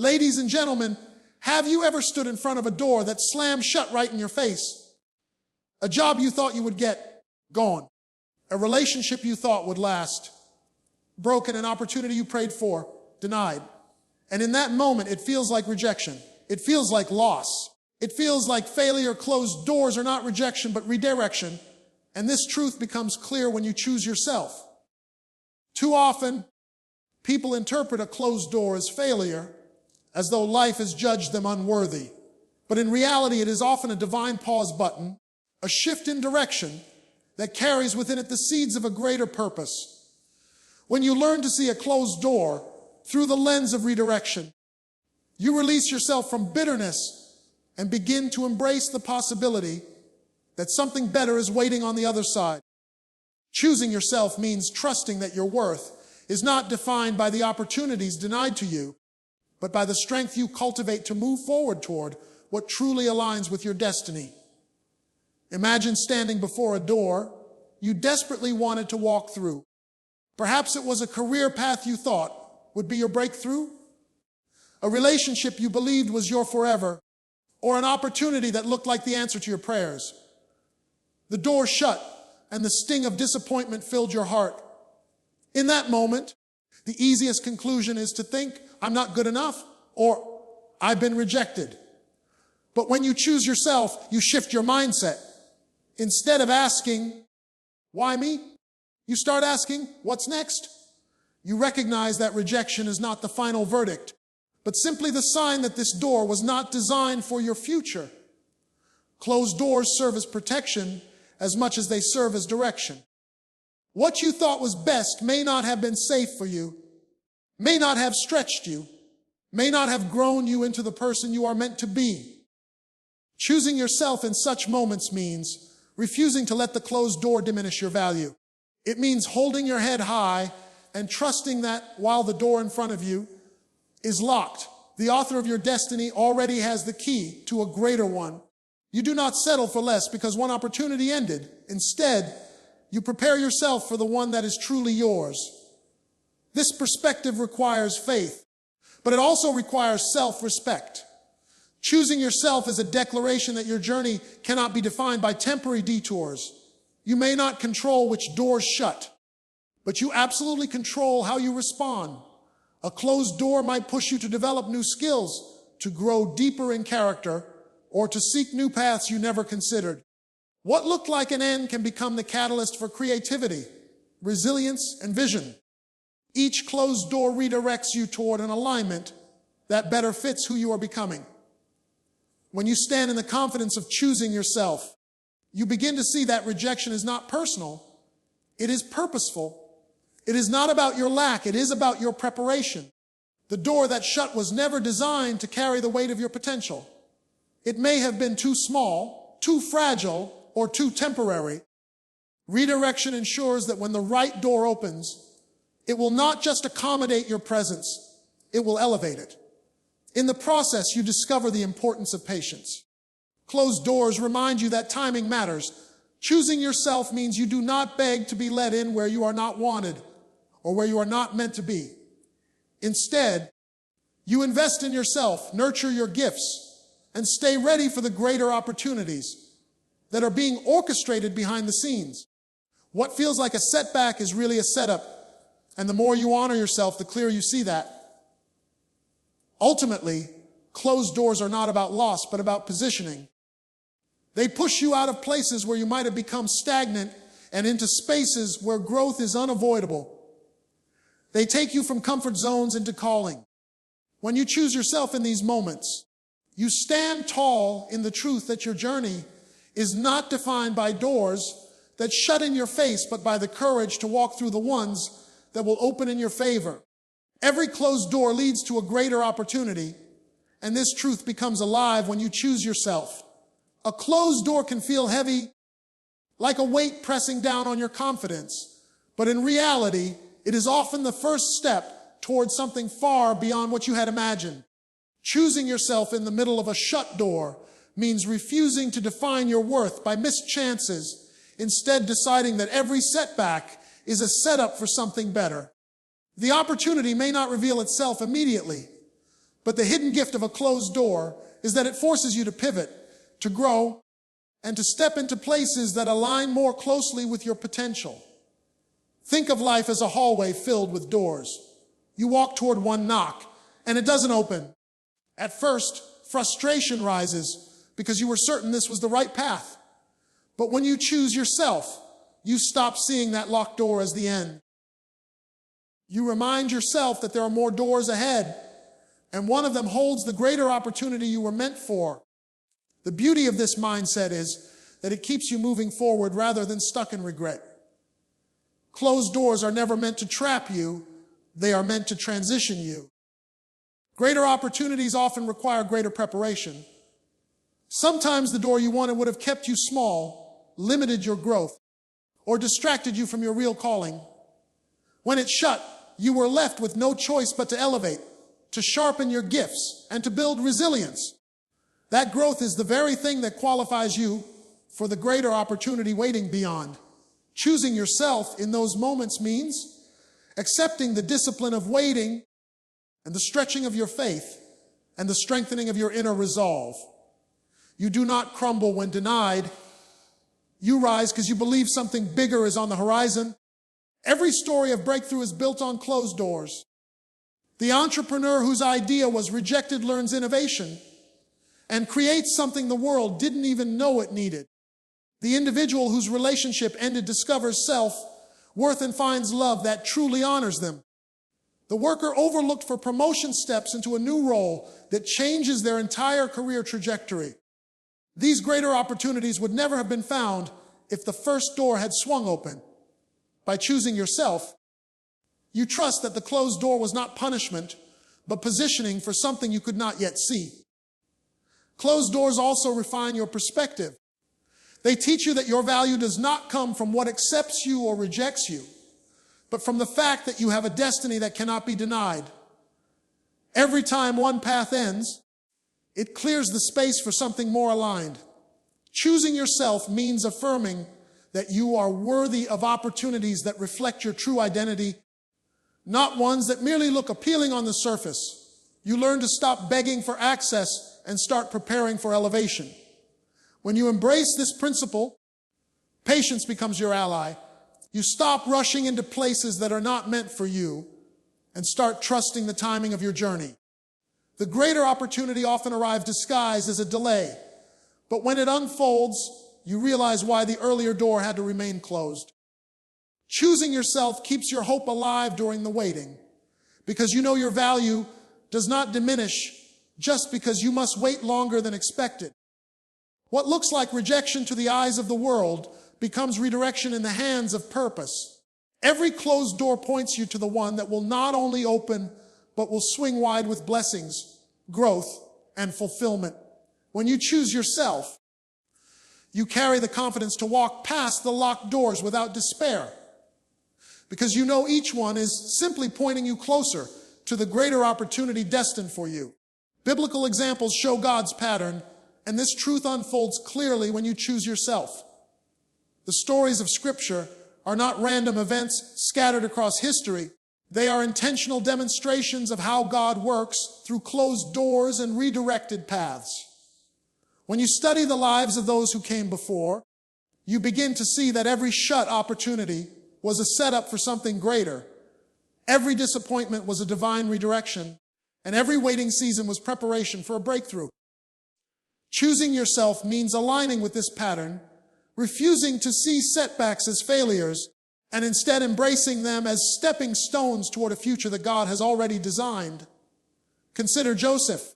Ladies and gentlemen, have you ever stood in front of a door that slammed shut right in your face? A job you thought you would get, gone. A relationship you thought would last, broken. An opportunity you prayed for, denied. And in that moment, it feels like rejection. It feels like loss. It feels like failure. Closed doors are not rejection, but redirection. And this truth becomes clear when you choose yourself. Too often, people interpret a closed door as failure, as though life has judged them unworthy. But in reality, it is often a divine pause button, a shift in direction that carries within it the seeds of a greater purpose. When you learn to see a closed door through the lens of redirection, you release yourself from bitterness and begin to embrace the possibility that something better is waiting on the other side. Choosing yourself means trusting that your worth is not defined by the opportunities denied to you, but by the strength you cultivate to move forward toward what truly aligns with your destiny. Imagine standing before a door you desperately wanted to walk through. Perhaps it was a career path you thought would be your breakthrough, a relationship you believed was your forever, or an opportunity that looked like the answer to your prayers. The door shut, and the sting of disappointment filled your heart. In that moment, the easiest conclusion is to think, I'm not good enough, or I've been rejected. But when you choose yourself, you shift your mindset. Instead of asking, why me? You start asking, what's next? You recognize that rejection is not the final verdict, but simply the sign that this door was not designed for your future. Closed doors serve as protection as much as they serve as direction. What you thought was best may not have been safe for you, may not have stretched you, may not have grown you into the person you are meant to be. Choosing yourself in such moments means refusing to let the closed door diminish your value. It means holding your head high and trusting that while the door in front of you is locked, the author of your destiny already has the key to a greater one. You do not settle for less because one opportunity ended. Instead, you prepare yourself for the one that is truly yours. This perspective requires faith, but it also requires self-respect. Choosing yourself is a declaration that your journey cannot be defined by temporary detours. You may not control which doors shut, but you absolutely control how you respond. A closed door might push you to develop new skills, to grow deeper in character, or to seek new paths you never considered. What looked like an end can become the catalyst for creativity, resilience, and vision. Each closed door redirects you toward an alignment that better fits who you are becoming. When you stand in the confidence of choosing yourself, you begin to see that rejection is not personal, it is purposeful. It is not about your lack, it is about your preparation. The door that shut was never designed to carry the weight of your potential. It may have been too small, too fragile, or too temporary. Redirection ensures that when the right door opens, it will not just accommodate your presence, it will elevate it. In the process, you discover the importance of patience. Closed doors remind you that timing matters. Choosing yourself means you do not beg to be let in where you are not wanted or where you are not meant to be. Instead, you invest in yourself, nurture your gifts, and stay ready for the greater opportunities that are being orchestrated behind the scenes. What feels like a setback is really a setup, and the more you honor yourself, the clearer you see that. Ultimately, closed doors are not about loss, but about positioning. They push you out of places where you might have become stagnant and into spaces where growth is unavoidable. They take you from comfort zones into calling. When you choose yourself in these moments, you stand tall in the truth that your journey is not defined by doors that shut in your face, but by the courage to walk through the ones that will open in your favor. Every closed door leads to a greater opportunity, and this truth becomes alive when you choose yourself. A closed door can feel heavy, like a weight pressing down on your confidence, but in reality, it is often the first step towards something far beyond what you had imagined. Choosing yourself in the middle of a shut door means refusing to define your worth by missed chances, instead deciding that every setback is a setup for something better. The opportunity may not reveal itself immediately, But the hidden gift of a closed door is that it forces you to pivot, to grow, and to step into places that align more closely with your potential. Think of life as a hallway filled with doors. You walk toward one, knock, and it doesn't open. At first, frustration rises because you were certain this was the right path. But when you choose yourself, you stop seeing that locked door as the end. You remind yourself that there are more doors ahead, and one of them holds the greater opportunity you were meant for. The beauty of this mindset is that it keeps you moving forward rather than stuck in regret. Closed doors are never meant to trap you, they are meant to transition you. Greater opportunities often require greater preparation. Sometimes the door you wanted would have kept you small, limited your growth, or distracted you from your real calling. When it shut, you were left with no choice but to elevate, to sharpen your gifts, and to build resilience. That growth is the very thing that qualifies you for the greater opportunity waiting beyond. Choosing yourself in those moments means accepting the discipline of waiting and the stretching of your faith and the strengthening of your inner resolve. You do not crumble when denied. You rise because you believe something bigger is on the horizon. Every story of breakthrough is built on closed doors. The entrepreneur whose idea was rejected learns innovation and creates something the world didn't even know it needed. The individual whose relationship ended discovers self-worth and finds love that truly honors them. The worker overlooked for promotion steps into a new role that changes their entire career trajectory. These greater opportunities would never have been found if the first door had swung open. By choosing yourself, you trust that the closed door was not punishment, but positioning for something you could not yet see. Closed doors also refine your perspective. They teach you that your value does not come from what accepts you or rejects you, but from the fact that you have a destiny that cannot be denied. Every time one path ends, it clears the space for something more aligned. Choosing yourself means affirming that you are worthy of opportunities that reflect your true identity, not ones that merely look appealing on the surface. You learn to stop begging for access and start preparing for elevation. When you embrace this principle, patience becomes your ally. You stop rushing into places that are not meant for you and start trusting the timing of your journey. The greater opportunity often arrives disguised as a delay, but when it unfolds, you realize why the earlier door had to remain closed. Choosing yourself keeps your hope alive during the waiting, because you know your value does not diminish just because you must wait longer than expected. What looks like rejection to the eyes of the world becomes redirection in the hands of purpose. Every closed door points you to the one that will not only open, but will swing wide with blessings, growth, and fulfillment. When you choose yourself, you carry the confidence to walk past the locked doors without despair, because you know each one is simply pointing you closer to the greater opportunity destined for you. Biblical examples show God's pattern, and this truth unfolds clearly when you choose yourself. The stories of Scripture are not random events scattered across history. They are intentional demonstrations of how God works through closed doors and redirected paths. When you study the lives of those who came before, you begin to see that every shut opportunity was a setup for something greater. Every disappointment was a divine redirection, and every waiting season was preparation for a breakthrough. Choosing yourself means aligning with this pattern, refusing to see setbacks as failures, and instead embracing them as stepping stones toward a future that God has already designed. Consider Joseph,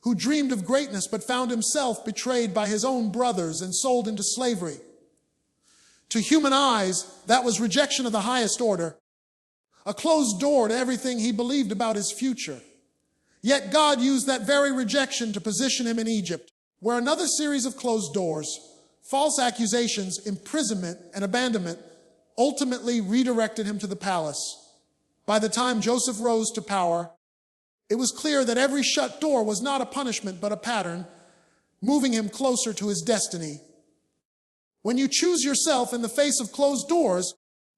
who dreamed of greatness but found himself betrayed by his own brothers and sold into slavery. To human eyes, that was rejection of the highest order, a closed door to everything he believed about his future. Yet God used that very rejection to position him in Egypt, where another series of closed doors, false accusations, imprisonment, and abandonment ultimately redirected him to the palace. By the time Joseph rose to power, it was clear that every shut door was not a punishment but a pattern, moving him closer to his destiny. When you choose yourself in the face of closed doors,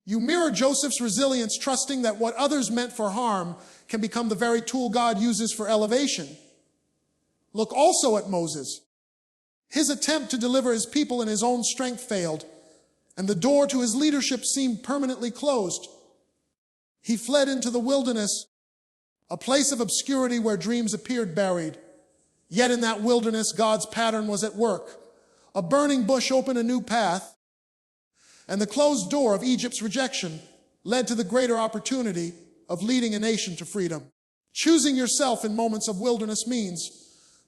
you mirror Joseph's resilience, trusting that what others meant for harm, can become the very tool God uses for elevation. Look also at Moses. His attempt to deliver his people in his own strength failed, and the door to his leadership seemed permanently closed. He fled into the wilderness, a place of obscurity where dreams appeared buried. Yet in that wilderness, God's pattern was at work. A burning bush opened a new path, and the closed door of Egypt's rejection led to the greater opportunity of leading a nation to freedom. Choosing yourself in moments of wilderness means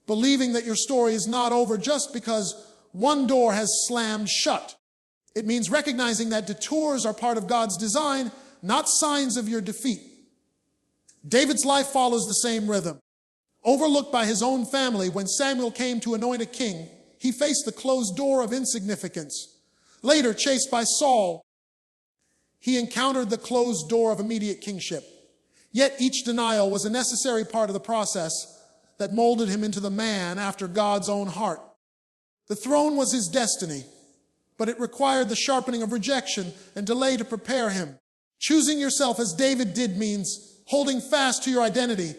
believing that your story is not over just because one door has slammed shut. It means recognizing that detours are part of God's design, not signs of your defeat. David's life follows the same rhythm. Overlooked by his own family, when Samuel came to anoint a king, he faced the closed door of insignificance. Later, chased by Saul, he encountered the closed door of immediate kingship. Yet each denial was a necessary part of the process that molded him into the man after God's own heart. The throne was his destiny, but it required the sharpening of rejection and delay to prepare him. Choosing yourself as David did means holding fast to your identity,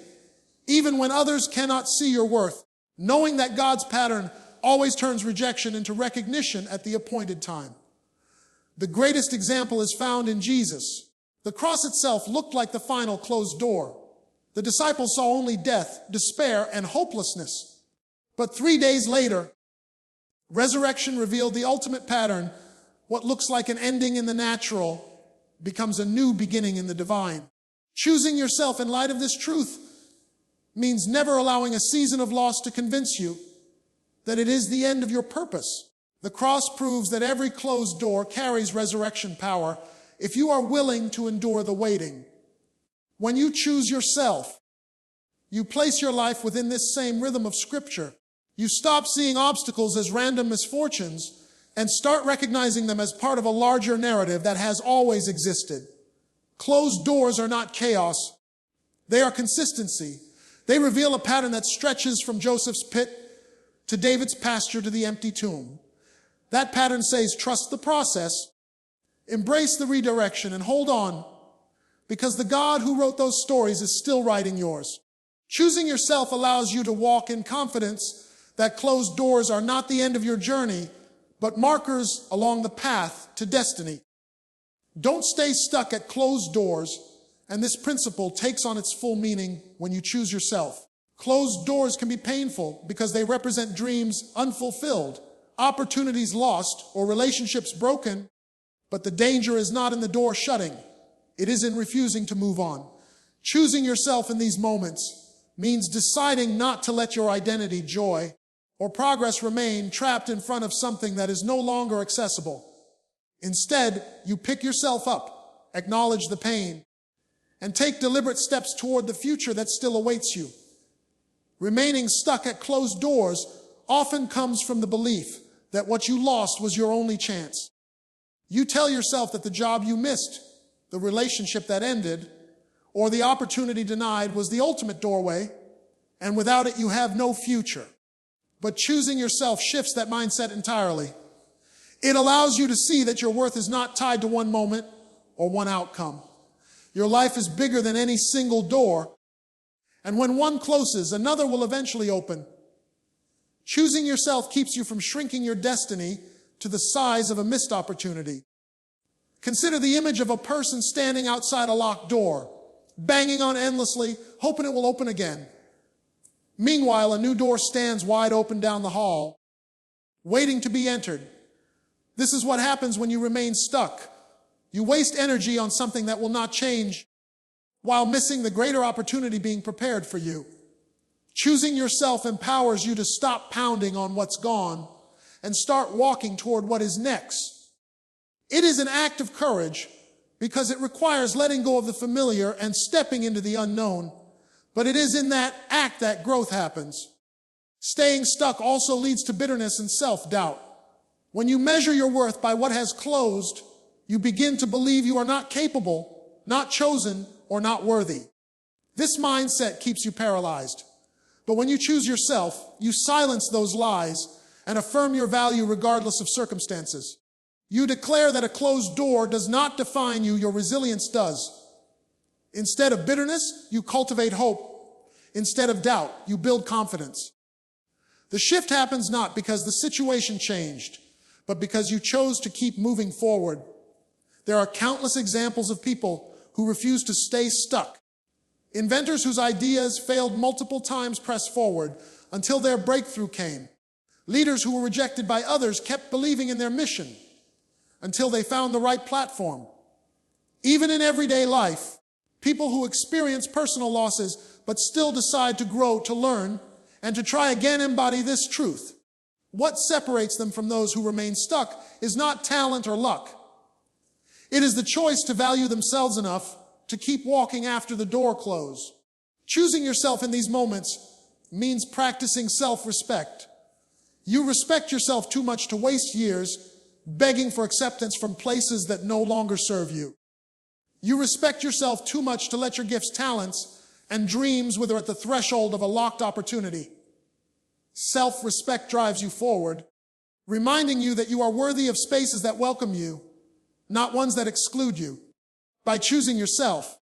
even when others cannot see your worth, knowing that God's pattern always turns rejection into recognition at the appointed time. The greatest example is found in Jesus. The cross itself looked like the final closed door. The disciples saw only death, despair, and hopelessness. But 3 days later, resurrection revealed the ultimate pattern. What looks like an ending in the natural becomes a new beginning in the divine. Choosing yourself in light of this truth means never allowing a season of loss to convince you that it is the end of your purpose. The cross proves that every closed door carries resurrection power if you are willing to endure the waiting. When you choose yourself, you place your life within this same rhythm of Scripture. You stop seeing obstacles as random misfortunes and start recognizing them as part of a larger narrative that has always existed. Closed doors are not chaos. They are consistency. They reveal a pattern that stretches from Joseph's pit to David's pasture to the empty tomb. That pattern says, trust the process, embrace the redirection, and hold on, because the God who wrote those stories is still writing yours. Choosing yourself allows you to walk in confidence that closed doors are not the end of your journey, but markers along the path to destiny. Don't stay stuck at closed doors, and this principle takes on its full meaning when you choose yourself. Closed doors can be painful because they represent dreams unfulfilled, opportunities lost, or relationships broken, but the danger is not in the door shutting. It is in refusing to move on. Choosing yourself in these moments means deciding not to let your identity, joy, or progress remain trapped in front of something that is no longer accessible. Instead, you pick yourself up, acknowledge the pain, and take deliberate steps toward the future that still awaits you. Remaining stuck at closed doors often comes from the belief that what you lost was your only chance. You tell yourself that the job you missed, the relationship that ended, or the opportunity denied was the ultimate doorway, and without it you have no future. But choosing yourself shifts that mindset entirely. It allows you to see that your worth is not tied to one moment or one outcome. Your life is bigger than any single door, and when one closes, another will eventually open. Choosing yourself keeps you from shrinking your destiny to the size of a missed opportunity. Consider the image of a person standing outside a locked door, banging on endlessly, hoping it will open again. Meanwhile, a new door stands wide open down the hall, waiting to be entered. This is what happens when you remain stuck. You waste energy on something that will not change, while missing the greater opportunity being prepared for you. Choosing yourself empowers you to stop pounding on what's gone and start walking toward what is next. It is an act of courage because it requires letting go of the familiar and stepping into the unknown. But it is in that act that growth happens. Staying stuck also leads to bitterness and self-doubt. When you measure your worth by what has closed, you begin to believe you are not capable, not chosen, or not worthy. This mindset keeps you paralyzed. But when you choose yourself, you silence those lies and affirm your value regardless of circumstances. You declare that a closed door does not define you, your resilience does. Instead of bitterness, you cultivate hope. Instead of doubt, you build confidence. The shift happens not because the situation changed, but because you chose to keep moving forward. There are countless examples of people who refuse to stay stuck. Inventors whose ideas failed multiple times pressed forward until their breakthrough came. Leaders who were rejected by others kept believing in their mission until they found the right platform. Even in everyday life, people who experience personal losses but still decide to grow, to learn, and to try again embody this truth. What separates them from those who remain stuck is not talent or luck. It is the choice to value themselves enough to keep walking after the door closes. Choosing yourself in these moments means practicing self-respect. You respect yourself too much to waste years begging for acceptance from places that no longer serve you. You respect yourself too much to let your gifts, talents, and dreams wither at the threshold of a locked opportunity. Self-respect drives you forward, reminding you that you are worthy of spaces that welcome you, not ones that exclude you. By choosing yourself,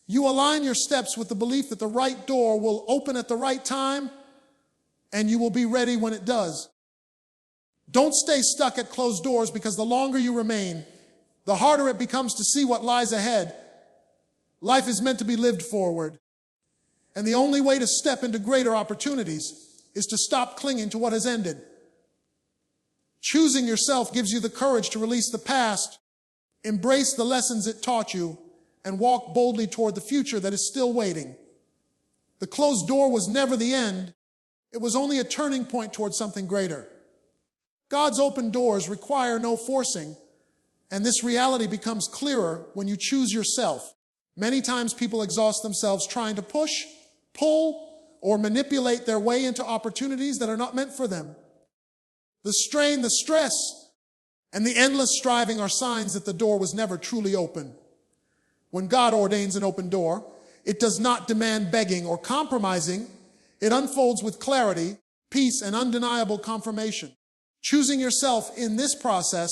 you align your steps with the belief that the right door will open at the right time, and you will be ready when it does. Don't stay stuck at closed doors, because the longer you remain, the harder it becomes to see what lies ahead. Life is meant to be lived forward, and the only way to step into greater opportunities is to stop clinging to what has ended. Choosing yourself gives you the courage to release the past, embrace the lessons it taught you, and walk boldly toward the future that is still waiting. The closed door was never the end. It was only a turning point toward something greater. God's open doors require no forcing, and this reality becomes clearer when you choose yourself. Many times people exhaust themselves trying to push, pull, or manipulate their way into opportunities that are not meant for them. The strain, the stress, and the endless striving are signs that the door was never truly open. When God ordains an open door, it does not demand begging or compromising. It unfolds with clarity, peace, and undeniable confirmation. Choosing yourself in this process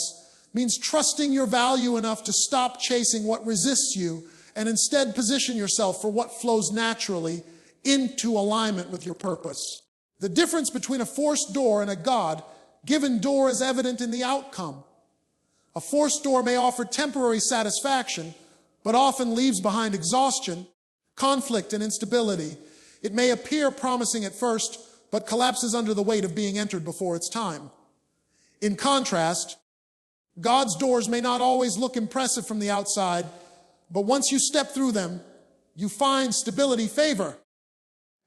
means trusting your value enough to stop chasing what resists you and instead position yourself for what flows naturally into alignment with your purpose. The difference between a forced door and a God-given door is evident in the outcome. A forced door may offer temporary satisfaction, but often leaves behind exhaustion, conflict, and instability. It may appear promising at first, but collapses under the weight of being entered before its time. In contrast, God's doors may not always look impressive from the outside, but once you step through them, you find stability, favor,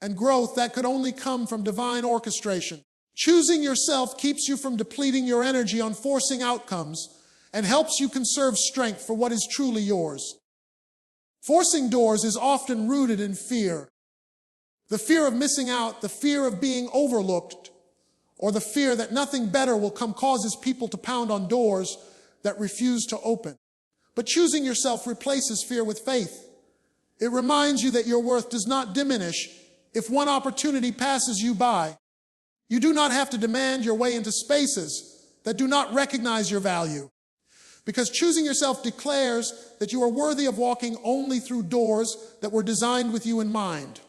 and growth that could only come from divine orchestration. Choosing yourself keeps you from depleting your energy on forcing outcomes and helps you conserve strength for what is truly yours. Forcing doors is often rooted in fear. The fear of missing out, the fear of being overlooked, or the fear that nothing better will come causes people to pound on doors that refuse to open. But choosing yourself replaces fear with faith. It reminds you that your worth does not diminish if one opportunity passes you by. You do not have to demand your way into spaces that do not recognize your value, because choosing yourself declares that you are worthy of walking only through doors that were designed with you in mind.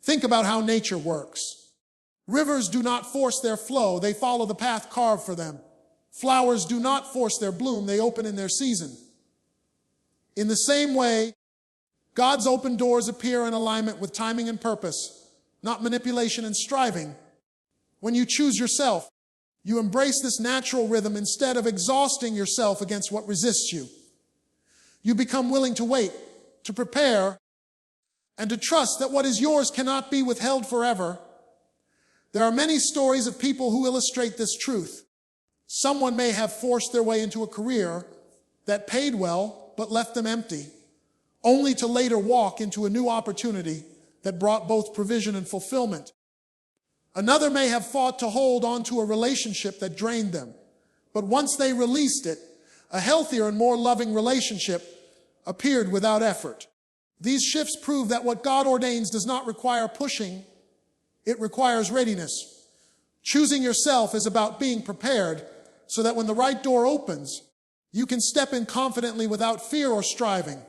Think about how nature works. Rivers do not force their flow, they follow the path carved for them. Flowers do not force their bloom, they open in their season. In the same way, God's open doors appear in alignment with timing and purpose, not manipulation and striving. When you choose yourself, you embrace this natural rhythm instead of exhausting yourself against what resists you. You become willing to wait, to prepare, and to trust that what is yours cannot be withheld forever. There are many stories of people who illustrate this truth. Someone may have forced their way into a career that paid well but left them empty, only to later walk into a new opportunity that brought both provision and fulfillment. Another may have fought to hold on to a relationship that drained them, but once they released it, a healthier and more loving relationship appeared without effort. These shifts prove that what God ordains does not require pushing, it requires readiness. Choosing yourself is about being prepared so that when the right door opens, you can step in confidently without fear or striving.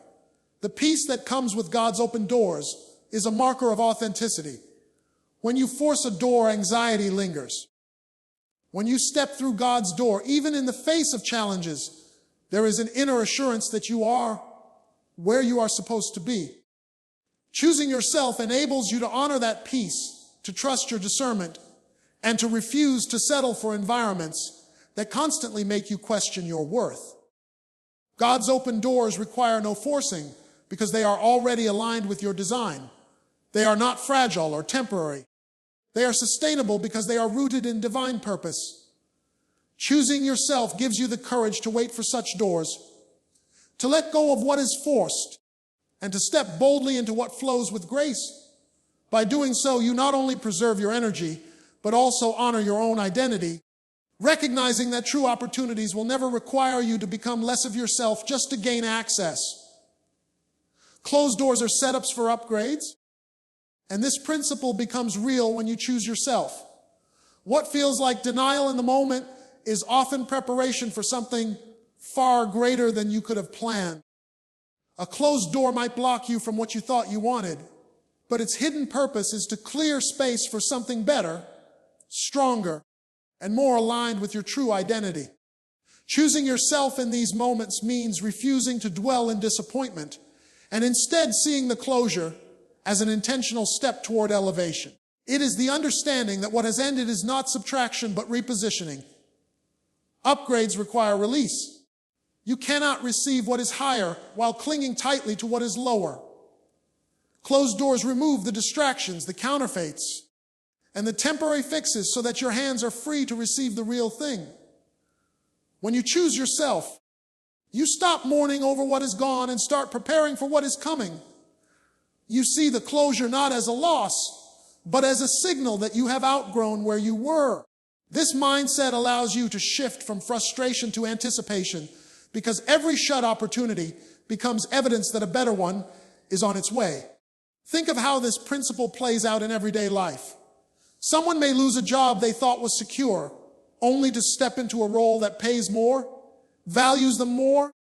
The peace that comes with God's open doors is a marker of authenticity. When you force a door, anxiety lingers. When you step through God's door, even in the face of challenges, there is an inner assurance that you are where you are supposed to be. Choosing yourself enables you to honor that peace, to trust your discernment, and to refuse to settle for environments that constantly make you question your worth. God's open doors require no forcing because they are already aligned with your design. They are not fragile or temporary. They are sustainable because they are rooted in divine purpose. Choosing yourself gives you the courage to wait for such doors, to let go of what is forced, and to step boldly into what flows with grace. By doing so, you not only preserve your energy, but also honor your own identity, recognizing that true opportunities will never require you to become less of yourself just to gain access. Closed doors are setups for upgrades, and this principle becomes real when you choose yourself. What feels like denial in the moment is often preparation for something far greater than you could have planned. A closed door might block you from what you thought you wanted, but its hidden purpose is to clear space for something better, stronger, and more aligned with your true identity. Choosing yourself in these moments means refusing to dwell in disappointment and instead seeing the closure as an intentional step toward elevation. It is the understanding that what has ended is not subtraction but repositioning. Upgrades require release. You cannot receive what is higher while clinging tightly to what is lower. Closed doors remove the distractions, the counterfeits, and the temporary fixes so that your hands are free to receive the real thing. When you choose yourself, you stop mourning over what is gone and start preparing for what is coming. You see the closure not as a loss, but as a signal that you have outgrown where you were. This mindset allows you to shift from frustration to anticipation because every shut opportunity becomes evidence that a better one is on its way. Think of how this principle plays out in everyday life. Someone may lose a job they thought was secure, only to step into a role that pays more, values them more,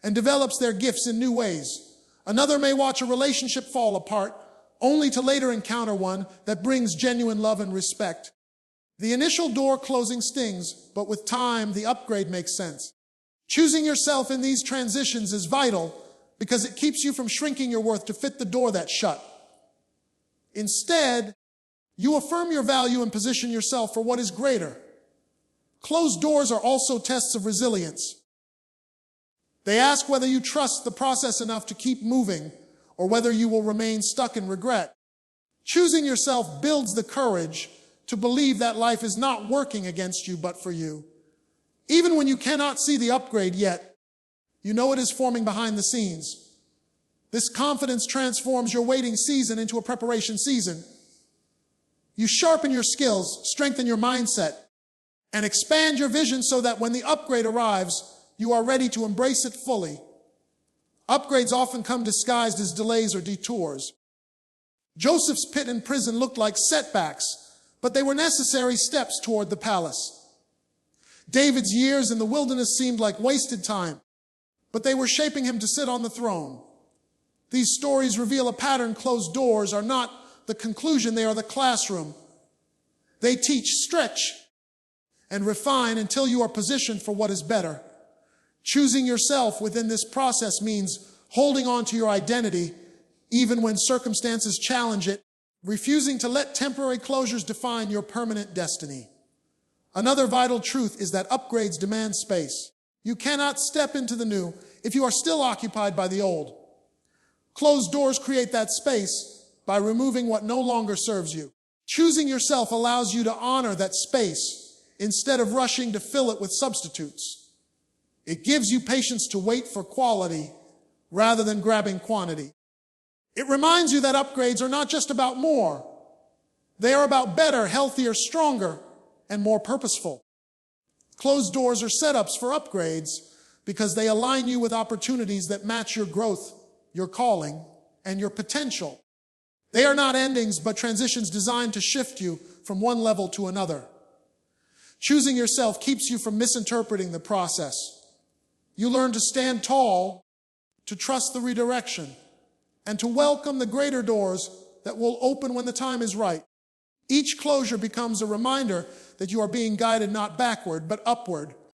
and develops their gifts in new ways. Another may watch a relationship fall apart, only to later encounter one that brings genuine love and respect. The initial door closing stings, but with time, the upgrade makes sense. Choosing yourself in these transitions is vital because it keeps you from shrinking your worth to fit the door that's shut. Instead, you affirm your value and position yourself for what is greater. Closed doors are also tests of resilience. They ask whether you trust the process enough to keep moving or whether you will remain stuck in regret. Choosing yourself builds the courage to believe that life is not working against you but for you. Even when you cannot see the upgrade yet, you know it is forming behind the scenes. This confidence transforms your waiting season into a preparation season. You sharpen your skills, strengthen your mindset, and expand your vision so that when the upgrade arrives, you are ready to embrace it fully. Upgrades often come disguised as delays or detours. Joseph's pit in prison looked like setbacks, but they were necessary steps toward the palace. David's years in the wilderness seemed like wasted time, but they were shaping him to sit on the throne. These stories reveal a pattern. Closed doors are not the conclusion, they are the classroom. They teach, stretch, and refine until you are positioned for what is better. Choosing yourself within this process means holding on to your identity even when circumstances challenge it, refusing to let temporary closures define your permanent destiny. Another vital truth is that upgrades demand space. You cannot step into the new if you are still occupied by the old. Closed doors create that space by removing what no longer serves you. Choosing yourself allows you to honor that space instead of rushing to fill it with substitutes. It gives you patience to wait for quality rather than grabbing quantity. It reminds you that upgrades are not just about more. They are about better, healthier, stronger, and more purposeful. Closed doors are setups for upgrades because they align you with opportunities that match your growth, your calling, and your potential. They are not endings, but transitions designed to shift you from one level to another. Choosing yourself keeps you from misinterpreting the process. You learn to stand tall to trust the redirection, and to welcome the greater doors that will open when the time is right. Each closure becomes a reminder that you are being guided not backward, but upward,